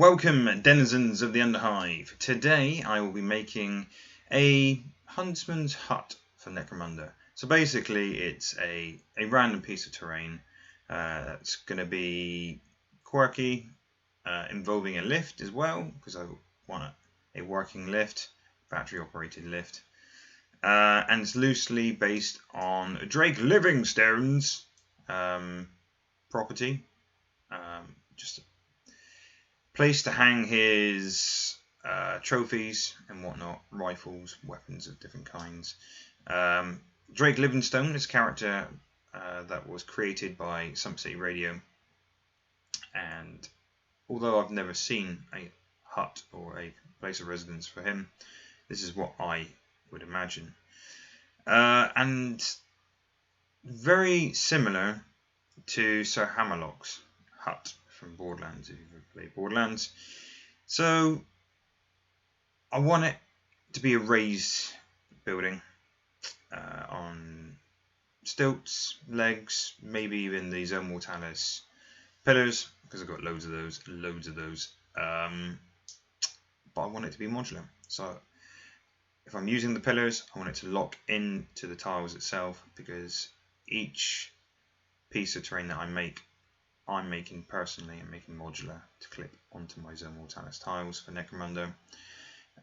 Welcome, denizens of the Underhive. Today I will be making a huntsman's hut for Necromunda. So basically it's a random piece of terrain that's going to be quirky, involving a lift as well, because I want a working lift, battery operated lift. And it's loosely based on Drake Livingstone's property. Just place to hang his trophies and whatnot, rifles, weapons of different kinds. Drake Livingstone is a character that was created by Some City Radio, and although I've never seen a hut or a place of residence for him, this is what I would imagine. And very similar to Sir Hammerlock's hut from Borderlands, if you've ever played Borderlands. So I want it to be a raised building on stilts, legs, maybe even the Zone Mortalis pillars, because I've got loads of those. But I want it to be modular. So if I'm using the pillars, I want it to lock into the tiles itself, because each piece of terrain that I'm making personally and making modular to clip onto my Zone Mortalis tiles for Necromunda.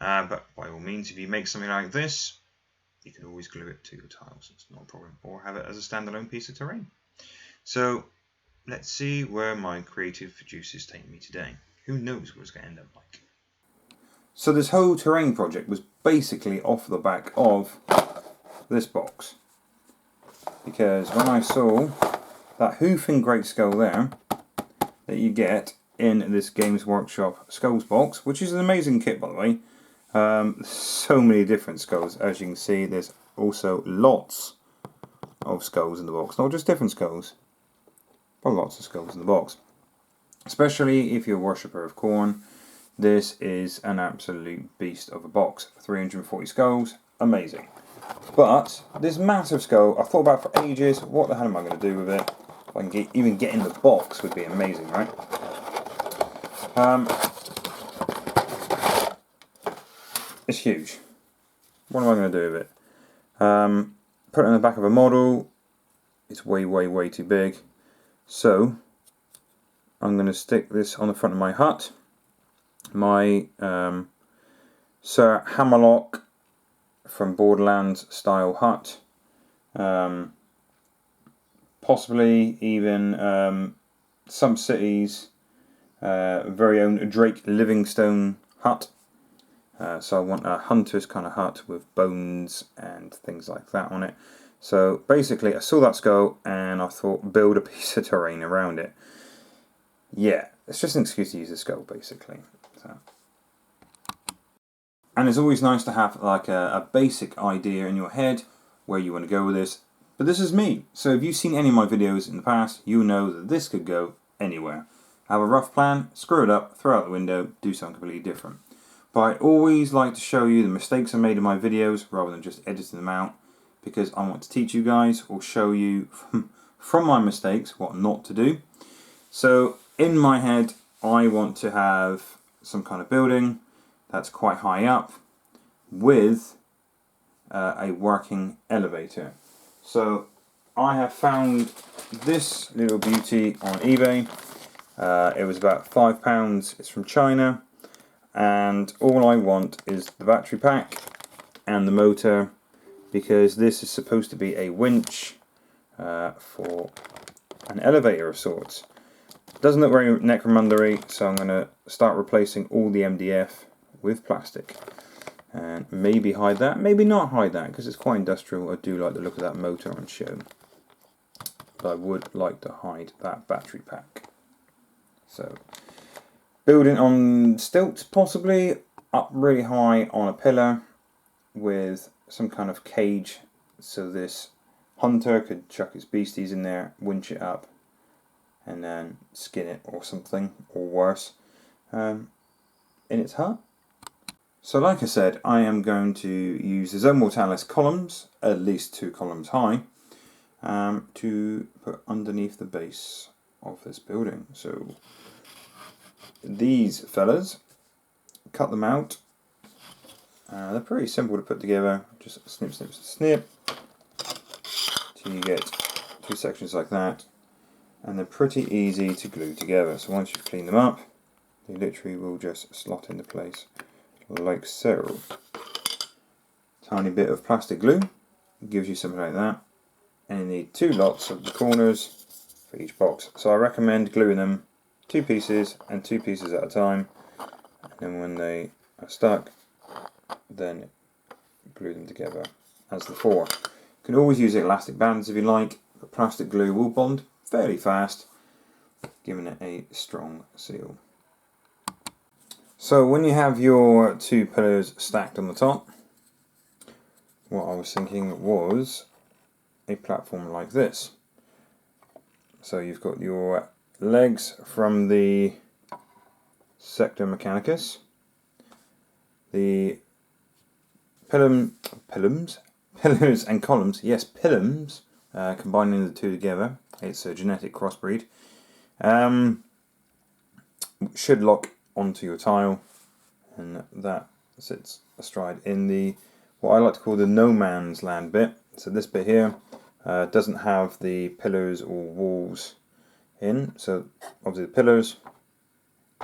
But by all means, if you make something like this, you can always glue it to your tiles. It's not a problem. Or have it as a standalone piece of terrain. So let's see where my creative juices take me today. Who knows what it's going to end up like. So this whole terrain project was basically off the back of this box. Because when I saw that hoof and great skull there that you get in this Games Workshop Skulls box, which is an amazing kit, by the way. So many different skulls. As you can see, there's also lots of skulls in the box. Not just different skulls, but lots of skulls in the box. Especially if you're a worshipper of Khorne, this is an absolute beast of a box. 340 skulls, amazing. But this massive skull, I thought about for ages, what the hell am I going to do with it? If I can even get in the box would be amazing, right? It's huge. What am I going to do with it? Put it on the back of a model. It's way too big. So I'm going to stick this on the front of my hut. My Sir Hammerlock from Borderlands style hut. Possibly even Some City's very own Drake Livingstone hut. So I want a hunter's kind of hut with bones and things like that on it. So basically I saw that skull and I thought build a piece of terrain around it. Yeah, it's just an excuse to use the skull basically. So. And it's always nice to have like a basic idea in your head where you want to go with this. But this is me. So if you've seen any of my videos in the past, you know that this could go anywhere. Have a rough plan, screw it up, throw it out the window, do something completely different. But I always like to show you the mistakes I made in my videos rather than just editing them out, because I want to teach you guys or show you from my mistakes what not to do. So in my head I want to have some kind of building that's quite high up with a working elevator. So I have found this little beauty on eBay. It was about £5. It's from China. And all I want is the battery pack and the motor, because this is supposed to be a winch for an elevator of sorts. Doesn't look very Necromunda-y, so I'm going to start replacing all the MDF with plastic. And maybe hide that, maybe not hide that, because it's quite industrial. I do like the look of that motor on show. But I would like to hide that battery pack. So building on stilts, possibly up really high on a pillar with some kind of cage, so this hunter could chuck his beasties in there, winch it up, and then skin it or something, or worse, in its hut. So like I said, I am going to use the Zone Mortalis columns, at least 2 columns high, to put underneath the base of this building. So these fellas, cut them out. They're pretty simple to put together. Just snip, snip, snip. So you get two sections like that, and they're pretty easy to glue together. So once you've cleaned them up, they literally will just slot into place like so. Tiny bit of plastic glue gives you something like that, and you need 2 lots of the corners for each box. So I recommend gluing them 2 pieces and 2 pieces at a time, and when they are stuck, then glue them together as before. You can always use elastic bands if you like, but plastic glue will bond fairly fast, giving it a strong seal. So when you have your 2 pillars stacked on the top, what I was thinking was a platform like this. So you've got your legs from the Sector Mechanicus, the pillars and columns, yes, pillars, combining the 2 together. It's a genetic crossbreed. Should lock onto your tile, and that sits astride in the what I like to call the no man's land bit. So this bit here doesn't have the pillars or walls in, so obviously the pillars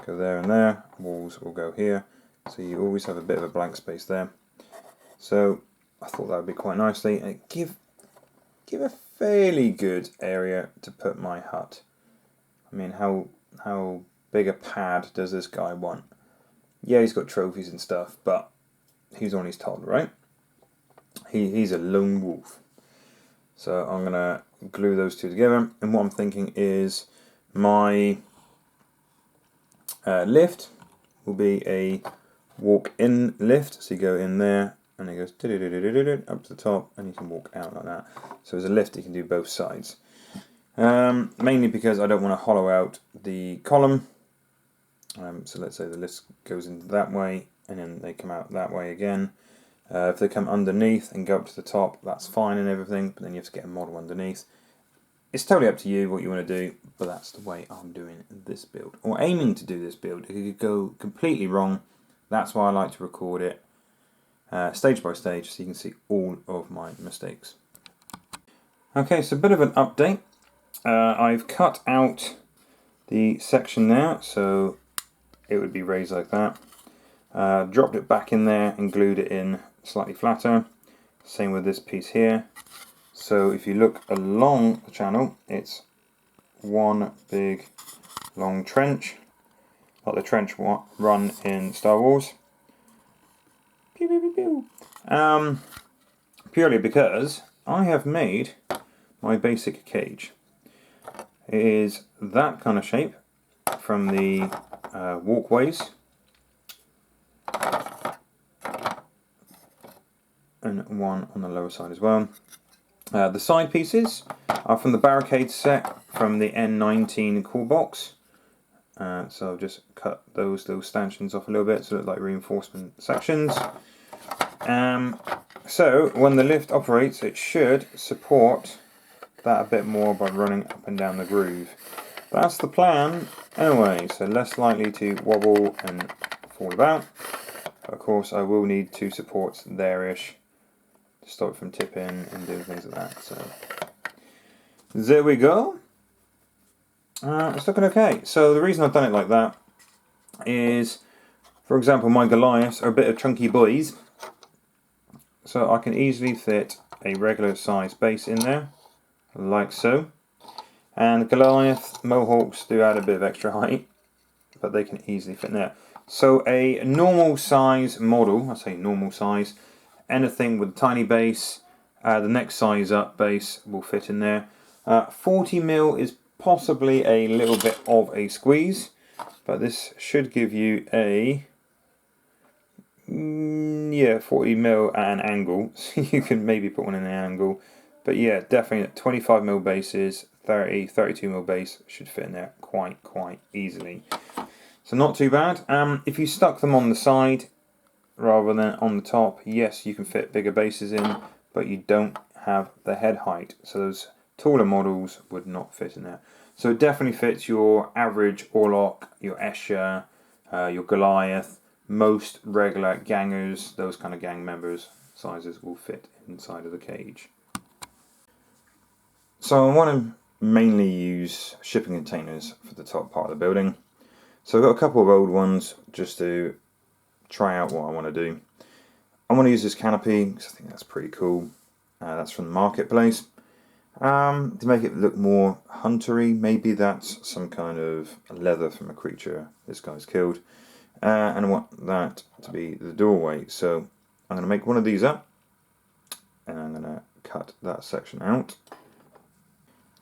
go there and there, walls will go here, so you always have a bit of a blank space there. So I thought that would be quite nicely, and give a fairly good area to put my hut. I mean, how big a pad does this guy want? Yeah, he's got trophies and stuff, but he's on his toddler, right? He's a lone wolf. So I'm going to glue those 2 together, and what I'm thinking is my lift will be a walk-in lift. So you go in there, and it goes up to the top, and you can walk out like that. So as a lift, you can do both sides. Mainly because I don't want to hollow out the column. So let's say the lift goes in that way, and then they come out that way again. If they come underneath and go up to the top, that's fine and everything, but then you have to get a model underneath. It's totally up to you what you want to do, but that's the way I'm doing this build, or aiming to do this build. It could go completely wrong. That's why I like to record it stage by stage, so you can see all of my mistakes. Okay, so a bit of an update. I've cut out the section there, so it would be raised like that. Dropped it back in there and glued it in slightly flatter. Same with this piece here. So if you look along the channel, it's one big long trench, like the trench run in Star Wars. Pew, pew, pew, pew. Purely because I have made my basic cage. It is that kind of shape from the walkways, and one on the lower side as well. The side pieces are from the barricade set from the N19 core box. So I've just cut those stanchions off a little bit so they look like reinforcement sections. So when the lift operates, it should support that a bit more by running up and down the groove. That's the plan anyway, so less likely to wobble and fall about. Of course, I will need 2 supports there-ish to stop it from tipping and doing things like that. So there we go. It's looking okay. So the reason I've done it like that is, for example, my Goliaths are a bit of chunky boys, so I can easily fit a regular size base in there, like so. And the Goliath Mohawks do add a bit of extra height, but they can easily fit in there. So a normal size model, I say normal size, anything with a tiny base, the next size up base will fit in there. 40mm is possibly a little bit of a squeeze, but this should give you a 40mm at an angle, so you can maybe put one in an angle, but yeah, definitely 25mm bases, 32mm base should fit in there quite easily, so not too bad. If you stuck them on the side rather than on the top, yes, you can fit bigger bases in, but you don't have the head height, so those taller models would not fit in there. So it definitely fits your average Orlok, your Escher, your Goliath. Most regular gangers, those kind of gang members sizes will fit inside of the cage. So I want to mainly use shipping containers for the top part of the building. So I've got a couple of old ones just to try out what I want to do. I want to use this canopy because I think that's pretty cool. That's from the marketplace. To make it look more huntery, maybe that's some kind of leather from a creature this guy's killed. And I want that to be the doorway. So I'm going to make one of these up, and I'm going to cut that section out.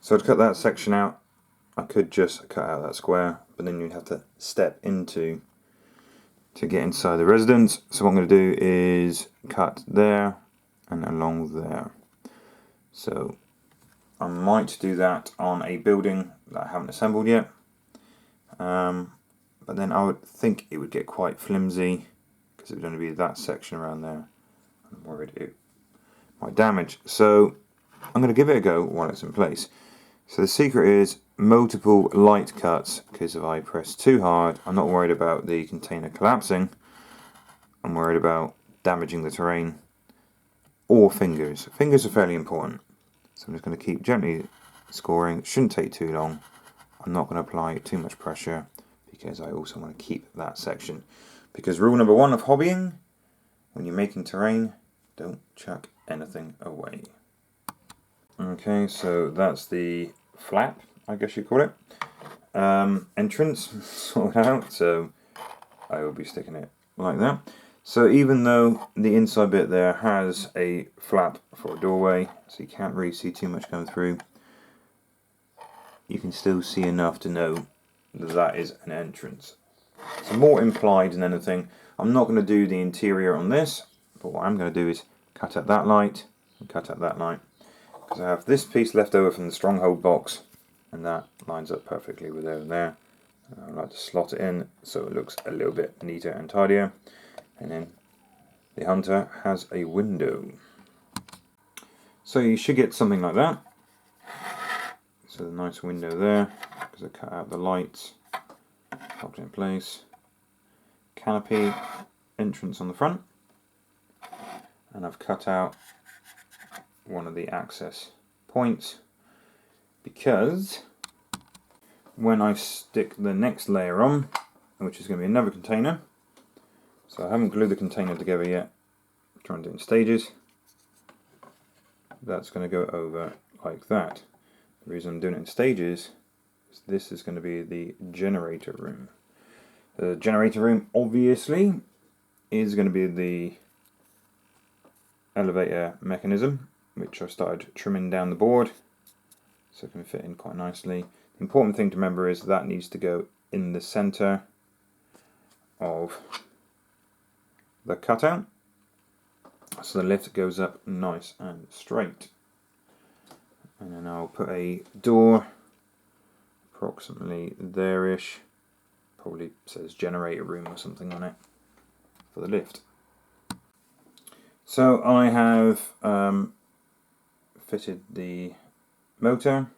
So to cut that section out, I could just cut out that square, but then you'd have to step into to get inside the residence. So what I'm going to do is cut there and along there. So I might do that on a building that I haven't assembled yet. But then I would think it would get quite flimsy because it would only be that section around there. I'm worried it might damage. So I'm going to give it a go while it's in place. So the secret is multiple light cuts, because if I press too hard, I'm not worried about the container collapsing. I'm worried about damaging the terrain or fingers. Fingers are fairly important. So I'm just going to keep gently scoring. It shouldn't take too long. I'm not going to apply too much pressure because I also want to keep that section. Because rule number 1 of hobbying, when you're making terrain, don't chuck anything away. Okay, so that's the flap, I guess you call it. Entrance sorted out, so I will be sticking it like that. So even though the inside bit there has a flap for a doorway, so you can't really see too much coming through, you can still see enough to know that that is an entrance. So more implied than anything. I'm not going to do the interior on this, but what I'm going to do is cut out that light and cut out that light, because I have this piece left over from the stronghold box, and that lines up perfectly with there and there. I like to slot it in so it looks a little bit neater and tidier. And then the hunter has a window. So you should get something like that. So the nice window there, because I cut out the lights, locked it in place. Canopy, entrance on the front. And I've cut out one of the access points, because when I stick the next layer on, which is going to be another container, so I haven't glued the container together yet, I'm trying to do it in stages, that's going to go over like that. The reason I'm doing it in stages is this is going to be the generator room. The generator room obviously is going to be the elevator mechanism, which I started trimming down the board so it can fit in quite nicely. The important thing to remember is that needs to go in the center of the cutout, so the lift goes up nice and straight. And then I'll put a door approximately there-ish, probably says generator room or something on it for the lift. So I have fitted the motor,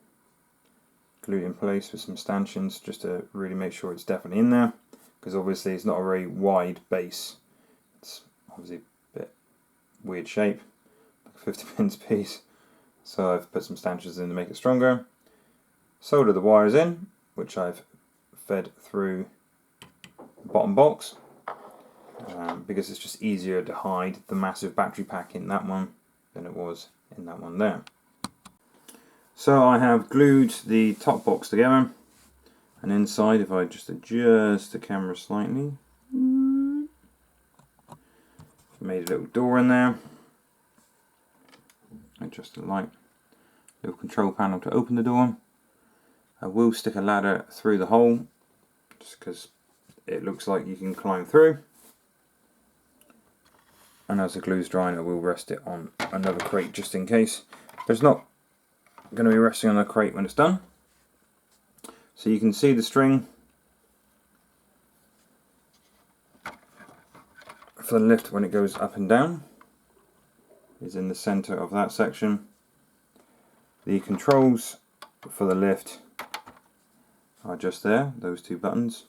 glued it in place with some stanchions just to really make sure it's definitely in there, because obviously it's not a very wide base. It's obviously a bit weird shape, like a 50 pence piece. So I've put some stanchions in to make it stronger. Soldered the wires in, which I've fed through the bottom box, because it's just easier to hide the massive battery pack in that one than it was in that one there. So I have glued the top box together, and inside, if I just adjust the camera slightly, made a little door in there, adjust the light, little control panel to open the door. I will stick a ladder through the hole just because it looks like you can climb through, and as the glue's drying I will rest it on another crate just in case, but it's not going to be resting on the crate when it's done. So you can see the string for the lift when it goes up and down is in the center of that section. The controls for the lift are just there, those two buttons,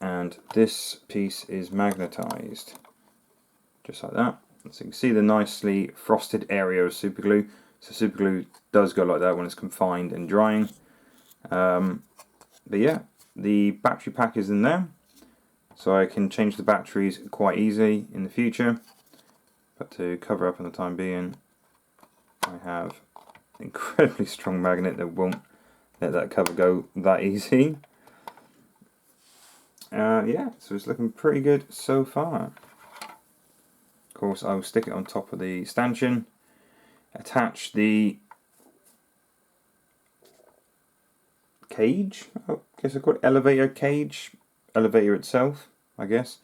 and this piece is magnetized, just like that. So you can see the nicely frosted area of super glue. So super glue does go like that when it's confined and drying. But yeah, the battery pack is in there, so I can change the batteries quite easy in the future. But to cover up in the time being, I have an incredibly strong magnet that won't let that cover go that easy. Yeah, so it's looking pretty good so far. Of course, I will stick it on top of the stanchion, attach the cage, I guess I call it elevator cage, elevator itself, I guess,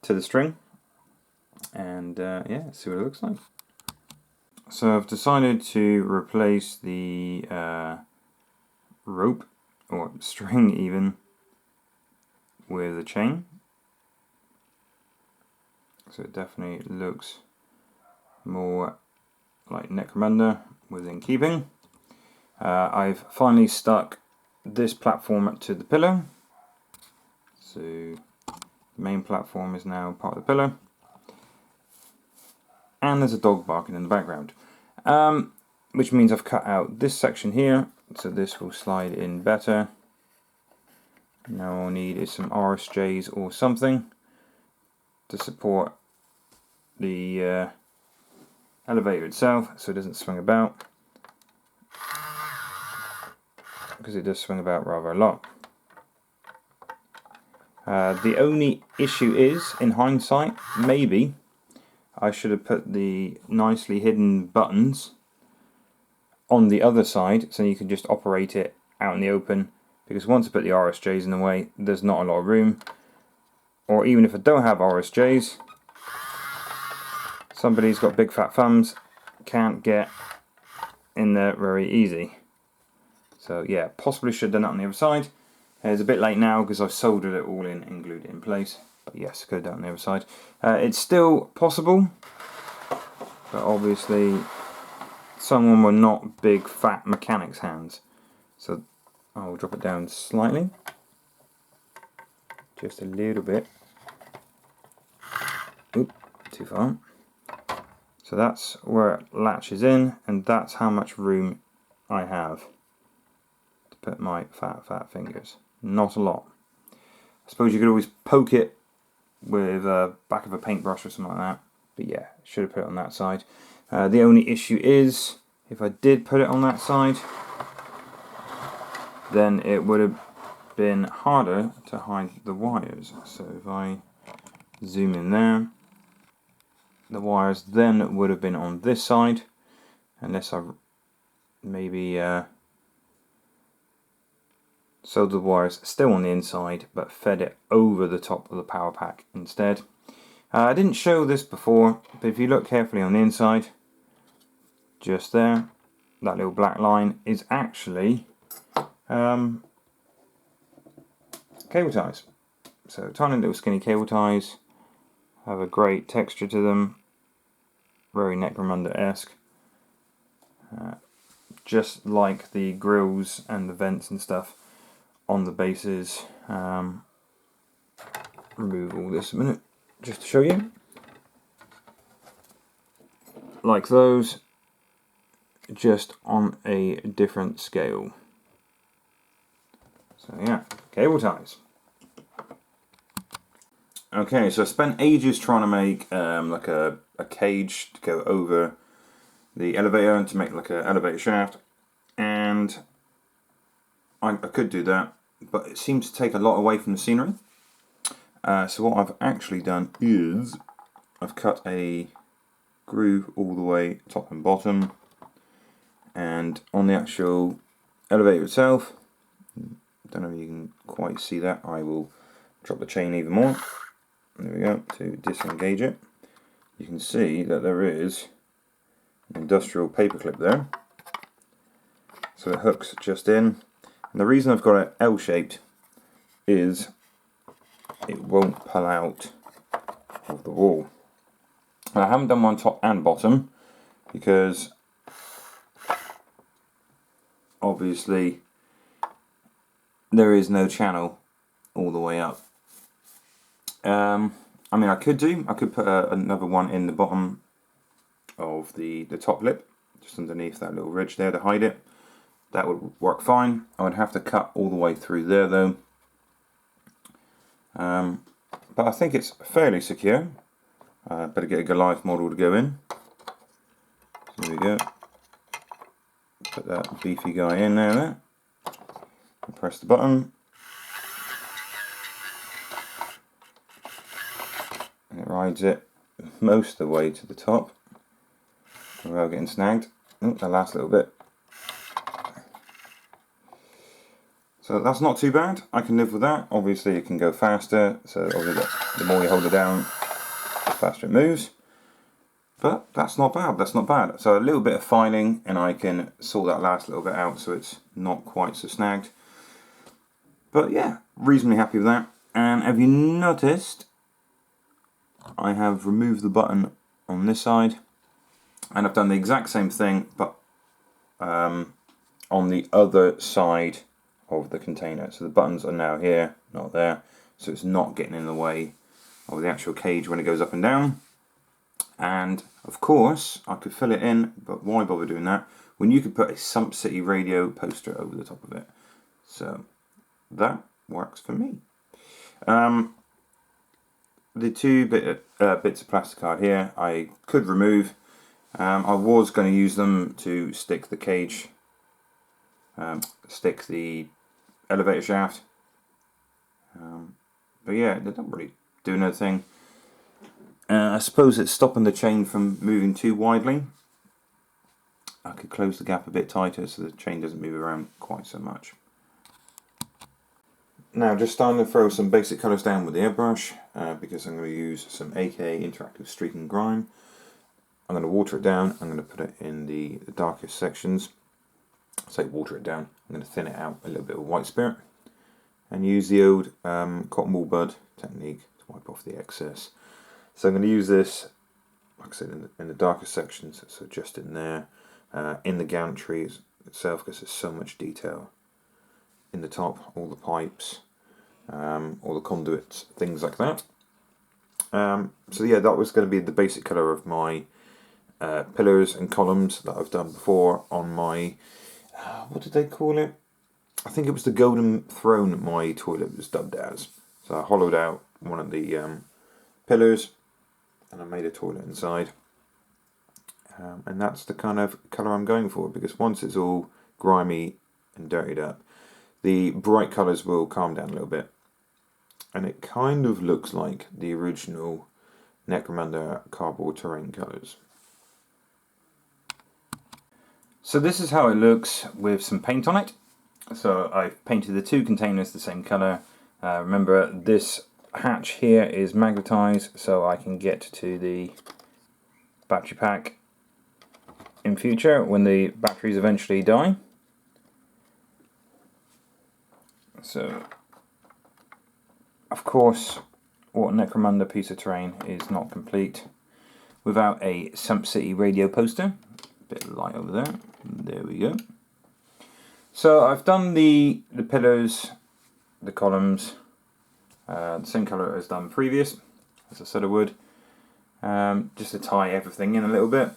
to the string, and yeah, see what it looks like. So I've decided to replace the rope, or string even, with a chain. So it definitely looks more like Necromunda within keeping. I've finally stuck this platform to the pillar. So the main platform is now part of the pillar. And there's a dog barking in the background. Which means I've cut out this section here, so this will slide in better. Now all I need is some RSJs or something to support the elevator itself, so it doesn't swing about, because it does swing about rather a lot. The only issue is, in hindsight, maybe I should have put the nicely hidden buttons on the other side, so you can just operate it out in the open, because once I put the RSJs in the way, there's not a lot of room. Or even if I don't have RSJs, somebody's got big fat thumbs, can't get in there very easy. So yeah, possibly should have done that on the other side. It's a bit late now because I've soldered it all in and glued it in place. But yes, could have done it on the other side. It's still possible, but obviously someone with not big fat mechanic's hands. So I'll drop it down slightly, just a little bit. Oop, too far. So that's where it latches in, and that's how much room I have to put my fat fingers. Not a lot. I suppose you could always poke it with the back of a paintbrush or something like that. But yeah, should have put it on that side. The only issue is, if I did put it on that side, then it would have been harder to hide the wires. So if I zoom in there, the wires then would have been on this side, unless I maybe sewed the wires still on the inside but fed it over the top of the power pack instead. I didn't show this before, but if you look carefully on the inside, just there, that little black line is actually cable ties. So tiny little skinny cable ties, have a great texture to them, very Necromunda-esque. Just like the grills and the vents and stuff on the bases. Remove all this a minute just to show you. Like those, just on a different scale. So yeah, cable ties. Okay, so I spent ages trying to make like a cage to go over the elevator and to make like an elevator shaft, and I could do that, but it seems to take a lot away from the scenery. So what I've actually done is I've cut a groove all the way top and bottom, and on the actual elevator itself, don't know if you can quite see that, I will drop the chain even more. There we go, to disengage it. You can see that there is an industrial paper clip there. So it hooks just in. And the reason I've got it L-shaped is it won't pull out of the wall. And I haven't done one top and bottom because obviously there is no channel all the way up. I mean, I could put another one in the bottom of the top lip, just underneath that little ridge there to hide it. That would work fine. I would have to cut all the way through there though. But I think it's fairly secure. Better get a Goliath model to go in. There we go. Put that beefy guy in there. Press the button. And it rides it most of the way to the top without getting snagged. Oh, that last little bit. So that's not too bad. I can live with that. Obviously it can go faster, so obviously the more you hold it down, the faster it moves. But that's not bad, that's not bad. So a little bit of filing and I can sort that last little bit out so it's not quite so snagged. But yeah, reasonably happy with that. And have you noticed, I have removed the button on this side. And I've done the exact same thing, but on the other side of the container. So the buttons are now here, not there. So it's not getting in the way of the actual cage when it goes up and down. And of course, I could fill it in, but why bother doing that when you could put a Sump City radio poster over the top of it? So that works for me. The two bits of plastic card here, I could remove. I was going to use them to stick the cage, stick the elevator shaft. But yeah, they don't really do anything. I suppose it's stopping the chain from moving too widely. I could close the gap a bit tighter so the chain doesn't move around quite so much. Now just starting to throw some basic colours down with the airbrush because I'm going to use some AK Interactive Streak and Grime. I'm going to water it down, I'm going to put it in the darkest sections. Say water it down, I'm going to thin it out a little bit with white spirit and use the old cotton wool bud technique to wipe off the excess. So I'm going to use this, like I said, in the darkest sections, so just in there, in the gantry itself, because there's so much detail in the top, all the pipes, all the conduits, things like that. So yeah, that was going to be the basic colour of my pillars and columns that I've done before on my, what did they call it? I think it was the Golden Throne my toilet was dubbed as. So I hollowed out one of the pillars and I made a toilet inside. And that's the kind of colour I'm going for, because once it's all grimy and dirtied up, the bright colours will calm down a little bit. And it kind of looks like the original Necromunda cardboard terrain colours. So this is how it looks with some paint on it. So I've painted the two containers the same colour. Remember, this hatch here is magnetised, so I can get to the battery pack in future when the batteries eventually die. So, of course, what Necromunda piece of terrain is not complete without a Sump City radio poster. A bit of light over there. There we go. So I've done the pillars, the columns, the same colour as done previous, as I said I would, just to tie everything in a little bit.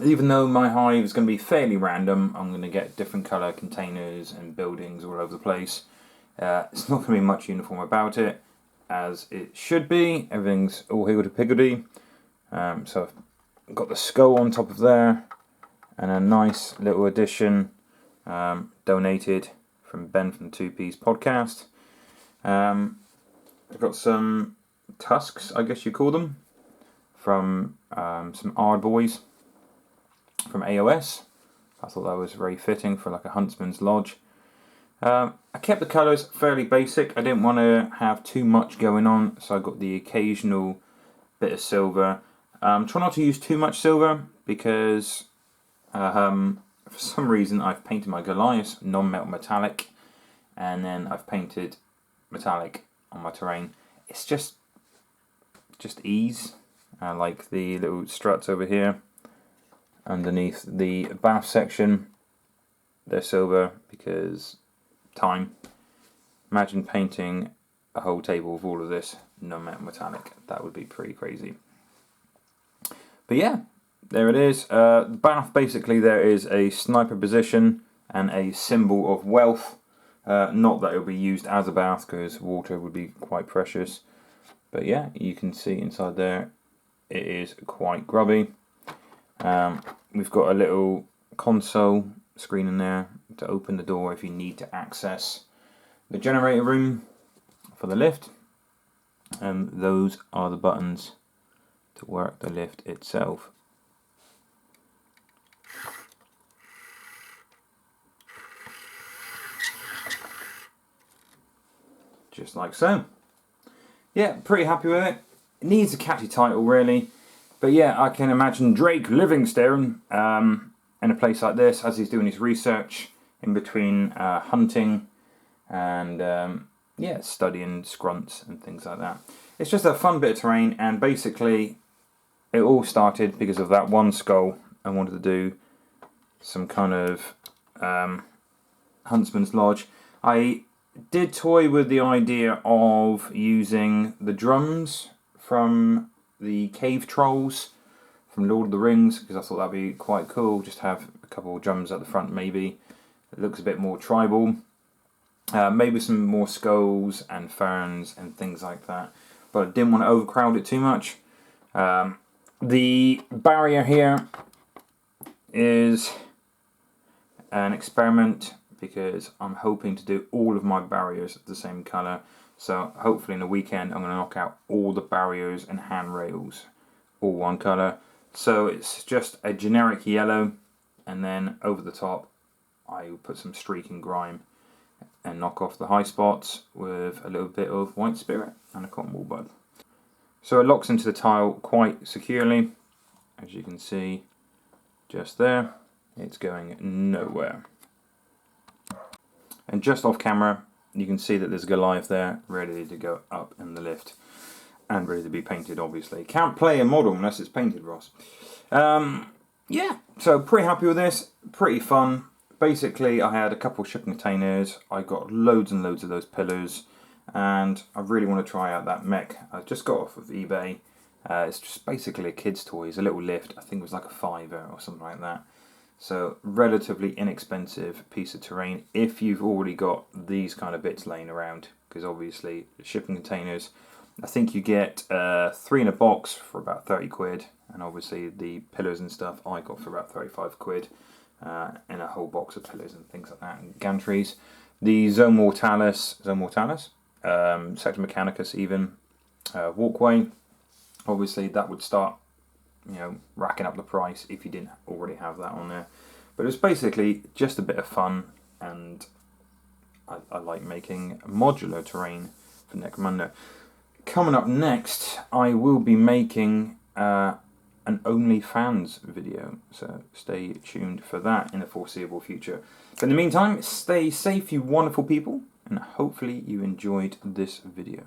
Even though my hive is going to be fairly random, I'm going to get different colour containers and buildings all over the place. It's not going to be much uniform about it, as it should be. Everything's all higgledy-piggledy. So I've got the skull on top of there, and a nice little addition donated from Ben from the Two Piece Podcast. I've got some tusks, I guess you call them, from some Ard Boys from AOS. I thought that was very fitting for like a huntsman's lodge. I kept the colours fairly basic. I didn't want to have too much going on, so I got the occasional bit of silver. Try not to use too much silver because for some reason I've painted my Goliaths non-metal metallic, and then I've painted metallic on my terrain. It's just ease. Like the little struts over here underneath the bath section, they're silver because time. Imagine painting a whole table with all of this non-metallic. That would be pretty crazy. But yeah, there it is. The bath, basically there is a sniper position and a symbol of wealth. Not that it will be used as a bath because water would be quite precious. But yeah, you can see inside there it is quite grubby. We've got a little console screen in there to open the door if you need to access the generator room for the lift. And those are the buttons to work the lift itself. Just like so. Yeah, pretty happy with it. It needs a catchy title really. But yeah, I can imagine Drake Livingstone in a place like this as he's doing his research in between hunting and yeah, studying scrunts and things like that. It's just a fun bit of terrain, and basically it all started because of that one skull. I wanted to do some kind of huntsman's lodge. I did toy with the idea of using the drums from the cave trolls from Lord of the Rings, because I thought that'd be quite cool, just have a couple of drums at the front maybe. It looks a bit more tribal. Maybe some more skulls and ferns and things like that, but I didn't want to overcrowd it too much. The barrier here is an experiment because I'm hoping to do all of my barriers the same colour. So hopefully in a weekend I'm going to knock out all the barriers and handrails all one colour. So it's just a generic yellow, and then over the top I will put some streak and grime and knock off the high spots with a little bit of white spirit and a Cornwall bud. So it locks into the tile quite securely, as you can see just there. It's going nowhere. And just off camera you can see that there's a Goliath there ready to go up in the lift and ready to be painted, obviously. Can't play a model unless it's painted, Ross. Yeah, so pretty happy with this, pretty fun. Basically I had a couple of shipping containers, I got loads and loads of those pillars, and I really want to try out that mech I just got off of eBay. It's just basically a kid's toy. It's a little lift, I think it was like a £5 or something like that. So relatively inexpensive piece of terrain if you've already got these kind of bits laying around, because obviously shipping containers, I think you get 3 in a box for about 30 quid, and obviously the pillars and stuff I got for about 35 quid in a whole box of pillars and things like that, and gantries. The Zone Mortalis, Sector Mechanicus even, walkway, obviously that would start, you know, racking up the price if you didn't already have that on there. But it's basically just a bit of fun, and I like making modular terrain for Necromunda. Coming up next, I will be making an OnlyFans video, so stay tuned for that in the foreseeable future. But in the meantime, stay safe, you wonderful people, and hopefully you enjoyed this video.